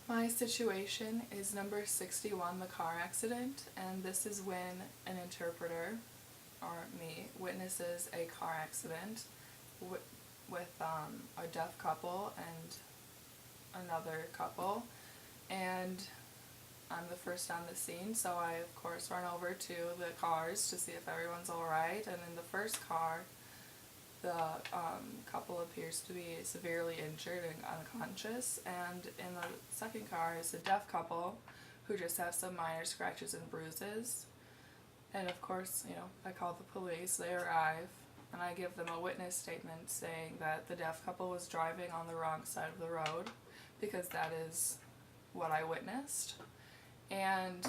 My situation is number 61, the car accident, and this is when an interpreter, or me, witnesses a car accident with a deaf couple and another couple, and I'm the first on the scene, so I of course run over to the cars to see if everyone's alright, and in the first car, the couple appears to be severely injured and unconscious, and in the second car is a deaf couple who just have some minor scratches and bruises. And of course, I call the police, they arrive, and I give them a witness statement saying that the deaf couple was driving on the wrong side of the road, because that is what I witnessed. And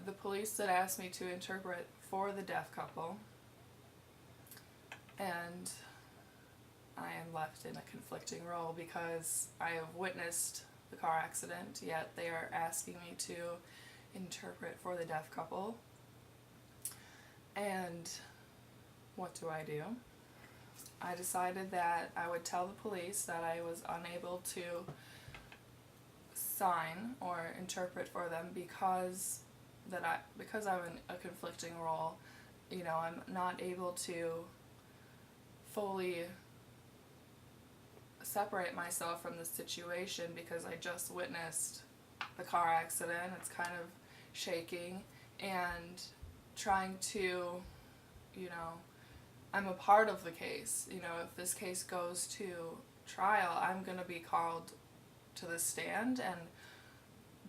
the police that asked me to interpret for the deaf couple, and I am left in a conflicting role because I have witnessed the car accident, yet they are asking me to interpret for the deaf couple. And what do? I decided that I would tell the police that I was unable to sign or interpret for them because I'm in a conflicting role. I'm not able to fully separate myself from the situation because I just witnessed the car accident. It's kind of shaking, and trying to, I'm a part of the case. If this case goes to trial, I'm going to be called to the stand, and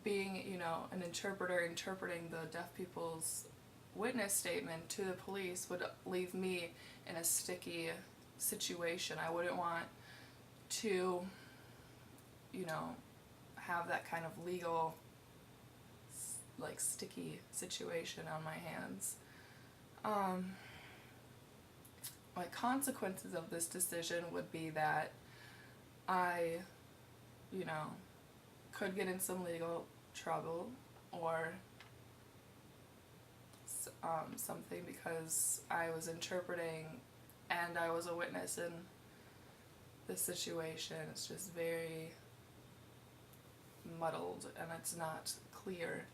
being, an interpreter interpreting the deaf people's witness statement to the police would leave me in a sticky situation. I wouldn't want to, have that kind of legal, sticky situation on my hands. Consequences of this decision would be that I, could get in some legal trouble or something because I was interpreting and I was a witness in this situation. It's just very muddled and it's not clear.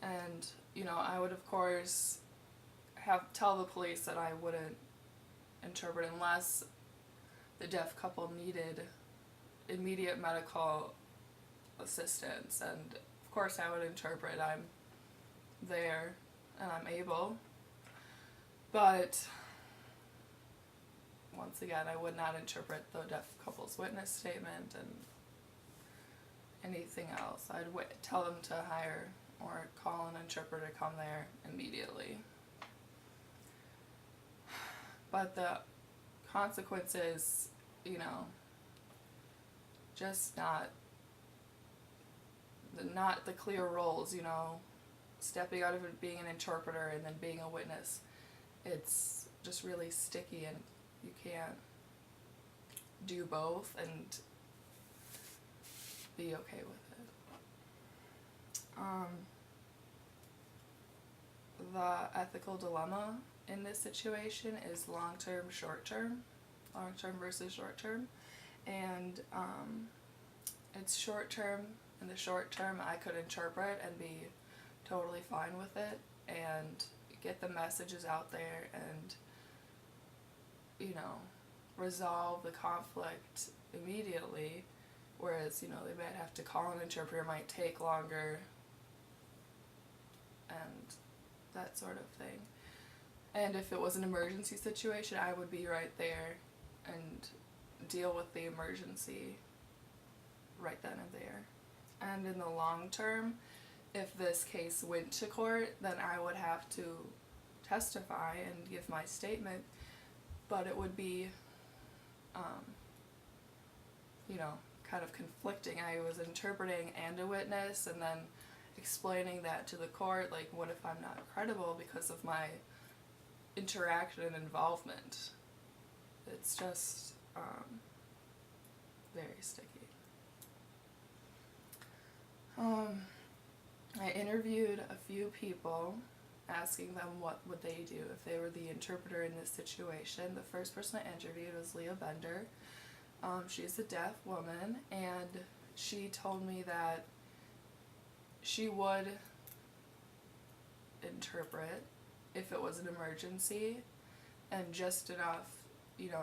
And, I would of course tell the police that I wouldn't interpret unless the deaf couple needed immediate medical assistance, and of course I would interpret. I'm there and I'm able, but once again I would not interpret the deaf couple's witness statement and anything else. I'd tell them to hire or call an interpreter to come there immediately. But the consequences, just not the clear roles, stepping out of it, being an interpreter and then being a witness. It's just really sticky and you can't do both and be okay with it. The ethical dilemma in this situation is long-term, short-term, long-term versus short-term, and it's short-term. In the short term, I could interpret and be totally fine with it and get the messages out there and, resolve the conflict immediately, whereas, they might have to call an interpreter, might take longer, and that sort of thing. And if it was an emergency situation, I would be right there and deal with the emergency right then and there. And in the long term, if this case went to court, then I would have to testify and give my statement, but it would be, kind of conflicting. I was interpreting and a witness, and then explaining that to the court, what if I'm not credible because of my interaction and involvement? It's just very sticky. I interviewed a few people asking them what would they do if they were the interpreter in this situation. The first person I interviewed was Leah Bender. She's a deaf woman, and she told me that she would interpret if it was an emergency, and just enough,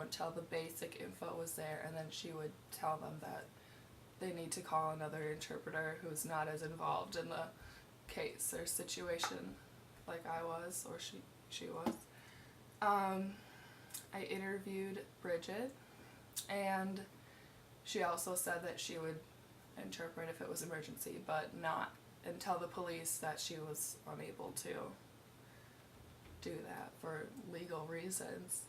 until the basic info was there, and then she would tell them that they need to call another interpreter who's not as involved in the case or situation like I was, or she was. I interviewed Bridget, and she also said that she would interpret if it was emergency, but not and tell the police that she was unable to do that for legal reasons,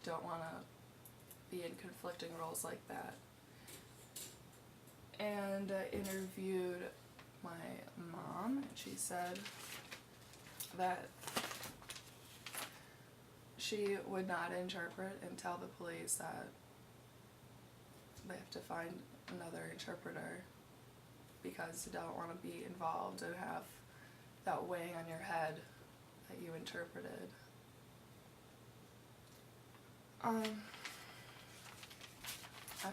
Don't want to be in conflicting roles like that. And I interviewed my mom, and she said that she would not interpret and tell the police that they have to find another interpreter because you don't want to be involved and have that weighing on your head that you interpreted. I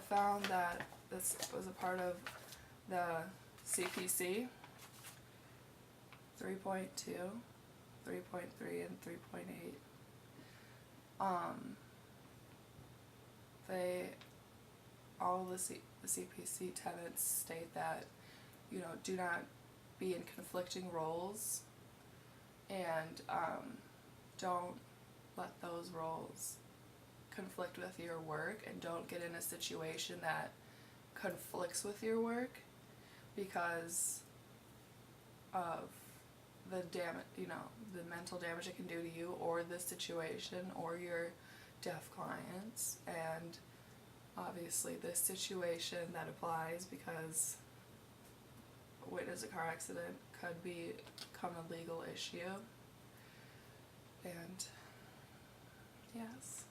found that this was a part of the CPC 3.2, 3.3, and 3.8. All the CPC tenets state that, do not be in conflicting roles, and don't let those roles conflict with your work, and don't get in a situation that conflicts with your work because of the the mental damage it can do to you, or the situation, or your deaf clients. And obviously this situation that applies because witness a car accident could become a legal issue. And yes.